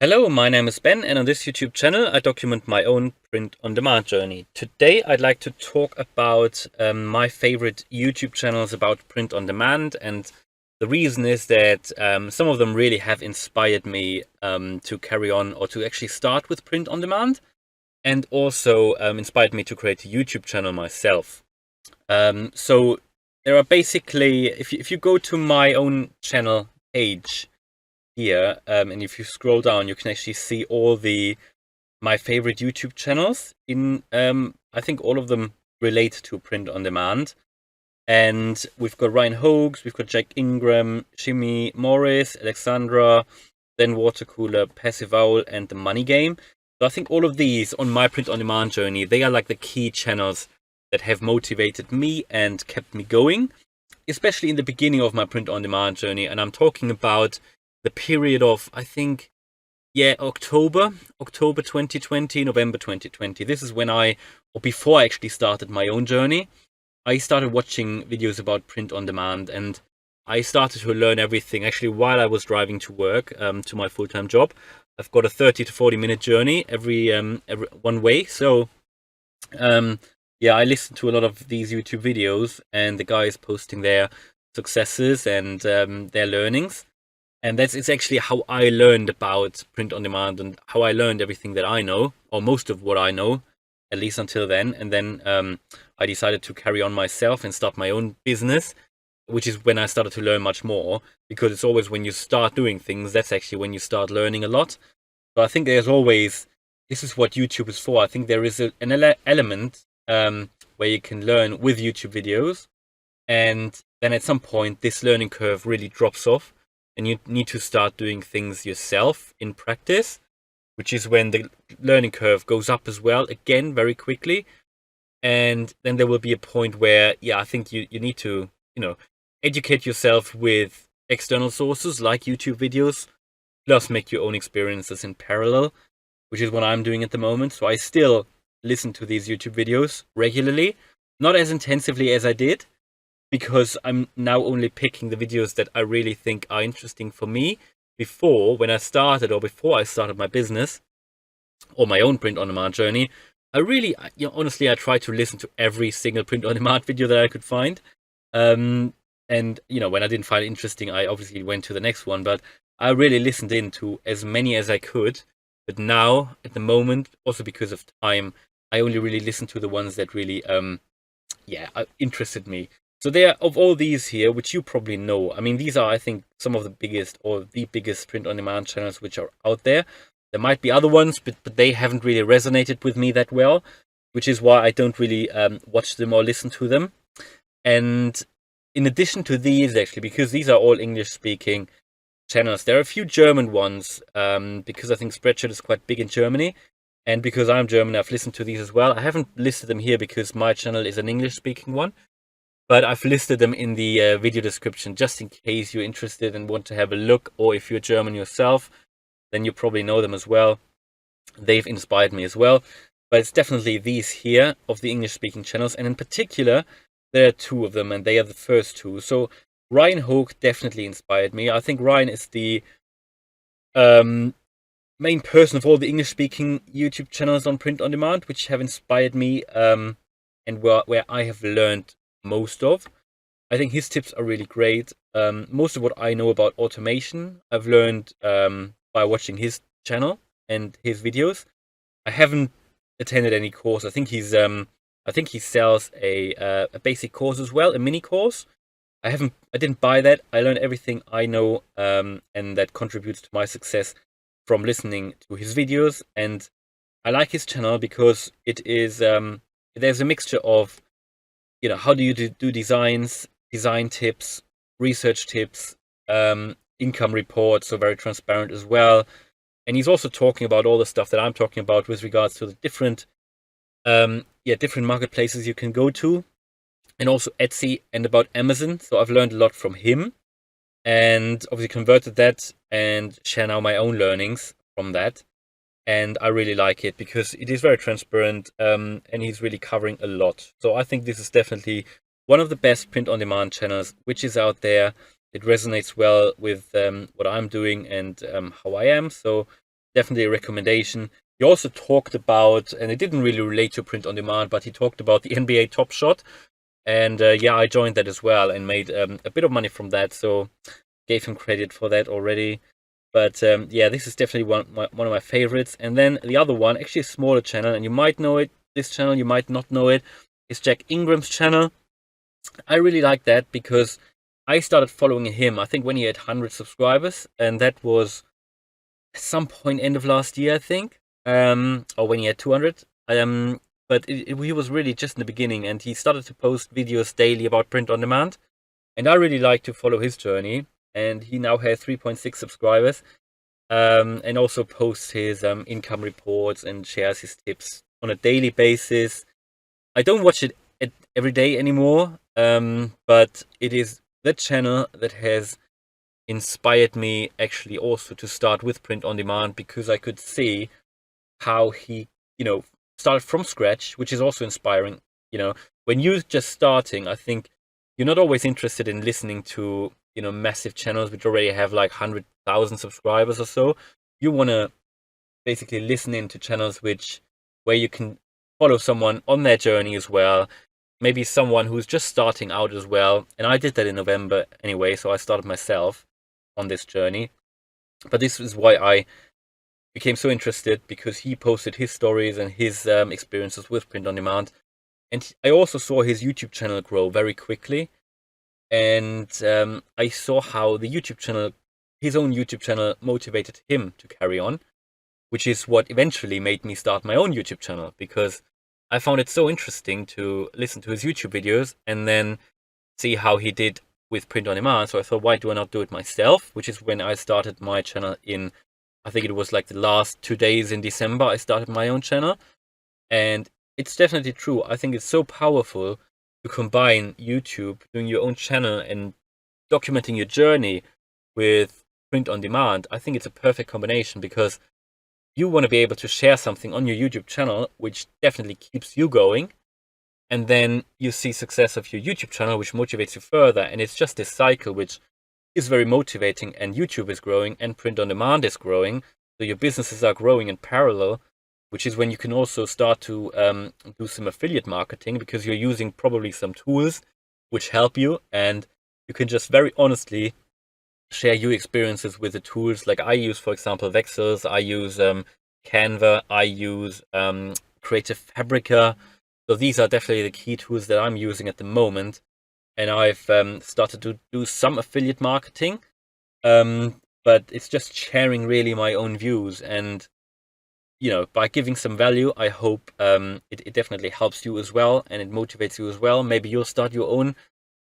Hello, my name is Ben, and on this YouTube channel I document my own print-on-demand journey. Today I'd like to talk about my favorite YouTube channels about print-on-demand, and the reason is that some of them really have inspired me to carry on or to actually start with print-on-demand, and also inspired me to create a YouTube channel myself. So there are basically, if you go to my own channel page here, and if you scroll down, you can actually see all my favorite YouTube channels. I think all of them relate to print on demand. And we've got Ryan Hogues, we've got Jack Ingram, Jimmy Morris, Alexandra, then Watercooler, Passive Owl, and The Money Game. So I think all of these on my print on demand journey, they are like the key channels that have motivated me and kept me going, especially in the beginning of my print on demand journey. And I'm talking about the period of, I think, October 2020, November 2020. This is when or before I actually started my own journey, I started watching videos about print on demand, and I started to learn everything actually while I was driving to work, to my full-time job. I've got a 30 to 40 minute journey every one way. So I listened to a lot of these YouTube videos and the guys posting their successes and their learnings. And it's actually how I learned about print on demand and how I learned everything that I know, or most of what I know, at least until then. And then I decided to carry on myself and start my own business, which is when I started to learn much more, because it's always when you start doing things, that's actually when you start learning a lot. So I think there's always, this is what YouTube is for. I think there is an element where you can learn with YouTube videos. And then at some point, this learning curve really drops off, and you need to start doing things yourself in practice, which is when the learning curve goes up as well, again, very quickly. And then there will be a point where, I think you need to, educate yourself with external sources like YouTube videos, plus make your own experiences in parallel, which is what I'm doing at the moment. So I still listen to these YouTube videos regularly, not as intensively as I did, because I'm now only picking the videos that I really think are interesting for me. Before I started my business or my own print on demand journey, I really, honestly, I tried to listen to every single print on demand video that I could find. And, when I didn't find it interesting, I obviously went to the next one, but I really listened in to as many as I could. But now, at the moment, also because of time, I only really listen to the ones that really, interested me. So there, of all these here, which you probably know, I mean, these are, I think, some of the biggest or the biggest print-on-demand channels which are out there. There might be other ones, but they haven't really resonated with me that well, which is why I don't really watch them or listen to them. And in addition to these, actually, because these are all English-speaking channels, there are a few German ones, because I think Spreadshirt is quite big in Germany. And because I'm German, I've listened to these as well. I haven't listed them here because my channel is an English-speaking one, but I've listed them in the video description just in case you're interested and want to have a look, or if you're German yourself, then you probably know them as well. They've inspired me as well. But it's definitely these here of the English-speaking channels, and in particular, there are two of them, and they are the first two. So Ryan Hogue definitely inspired me. I think Ryan is the main person of all the English-speaking YouTube channels on print on demand, which have inspired me, and where I have learned most of. I think his tips are really great. Most of what I know about automation, I've learned by watching his channel and his videos. I haven't attended any course. I think he sells a basic course as well, a mini course. I didn't buy that. I learned everything I know, and that contributes to my success from listening to his videos. And I like his channel because it is there's a mixture of, how do you do designs, design tips, research tips, income reports, so very transparent as well. And he's also talking about all the stuff that I'm talking about with regards to the different marketplaces you can go to, and also Etsy and about Amazon. So I've learned a lot from him, and obviously converted that and share now my own learnings from that. And I really like it because it is very transparent, and he's really covering a lot. So I think this is definitely one of the best print-on-demand channels which is out there. It resonates well with what I'm doing and how I am. So definitely a recommendation. He also talked about, and it didn't really relate to print on demand, but he talked about the NBA Top Shot. And yeah, I joined that as well and made a bit of money from that. So gave him credit for that already. But yeah, this is definitely one of my favorites. And then the other one, actually a smaller channel, and you might know it, this channel, you might not know it, is Jack Ingram's channel. I really like that because I started following him, I think when he had 100 subscribers, and that was at some point end of last year, I think, or when he had 200. But he was really just in the beginning, and he started to post videos daily about print on demand, and I really like to follow his journey. And he now has 3.6 subscribers, and also posts his income reports and shares his tips on a daily basis. I don't watch it every day anymore, but it is the channel that has inspired me actually also to start with print on demand, because I could see how he, started from scratch, which is also inspiring. When you're just starting, I think you're not always interested in listening to, massive channels which already have like 100,000 subscribers or so. You want to basically listen into channels where you can follow someone on their journey as well, maybe someone who's just starting out as well. And I did that in November anyway, so I started myself on this journey. But this is why I became so interested, because he posted his stories and his experiences with print on demand. And I also saw his YouTube channel grow very quickly. And I saw how the YouTube channel, his own YouTube channel, motivated him to carry on, which is what eventually made me start my own YouTube channel, because I found it so interesting to listen to his YouTube videos and then see how he did with print on demand. So I thought, why do I not do it myself? Which is when I started my channel I think it was like the last 2 days in December, I started my own channel. And it's definitely true. I think it's so powerful to combine YouTube, doing your own channel and documenting your journey with print on demand. I think it's a perfect combination, because you want to be able to share something on your YouTube channel, which definitely keeps you going. And then you see success of your YouTube channel, which motivates you further. And it's just this cycle, which is very motivating, and YouTube is growing and print on demand is growing. So your businesses are growing in parallel, which is when you can also start to do some affiliate marketing, because you're using probably some tools which help you, and you can just very honestly share your experiences with the tools. Like I use, for example, Vexels, I use Canva, I use Creative Fabrica. So these are definitely the key tools that I'm using at the moment. And I've started to do some affiliate marketing, but it's just sharing really my own views. And, by giving some value, I hope it definitely helps you as well, and it motivates you as well. Maybe you'll start your own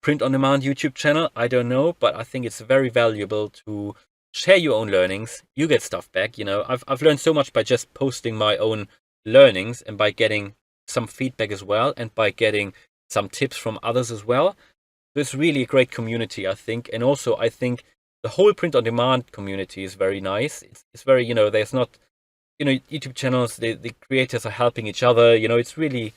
print on demand YouTube channel. I don't know, but I think it's very valuable to share your own learnings. You get stuff back. I've learned so much by just posting my own learnings, and by getting some feedback as well, and by getting some tips from others as well. It's really a great community, I think. And also, I think the whole print on demand community is very nice. It's very, there's not, YouTube channels, the creators are helping each other. It's really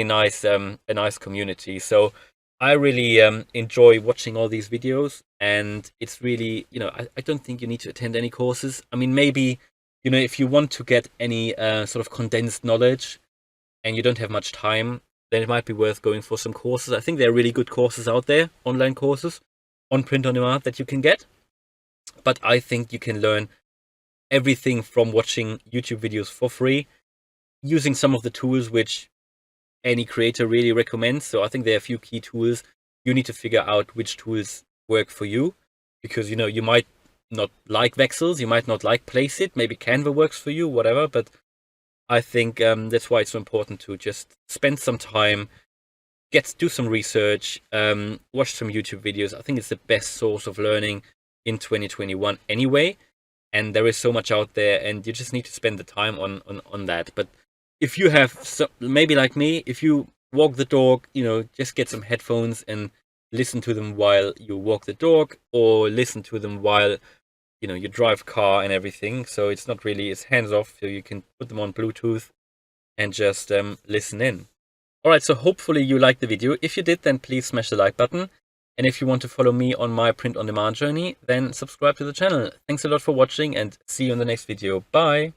nice, a nice community. So I really enjoy watching all these videos, and it's really, I don't think you need to attend any courses. I mean, maybe, if you want to get any sort of condensed knowledge and you don't have much time, then it might be worth going for some courses. I think there are really good courses out there, online courses on print on demand that you can get. But I think you can learn everything from watching YouTube videos for free, using some of the tools which any creator really recommends. So I think there are a few key tools. You need to figure out which tools work for you, because you might not like Vexels, you might not like Placeit, maybe Canva works for you, whatever. But I think that's why it's so important to just spend some time, do some research, watch some YouTube videos. I think it's the best source of learning in 2021 anyway. And there is so much out there, and you just need to spend the time on that. But if you have maybe like me, if you walk the dog, just get some headphones and listen to them while you walk the dog, or listen to them while you drive car and everything. So it's not really, it's hands off, so you can put them on Bluetooth and just listen in. All right, so hopefully you liked the video. If you did, then please smash the like button. And if you want to follow me on my print on demand journey, then subscribe to the channel. Thanks a lot for watching and see you in the next video. Bye!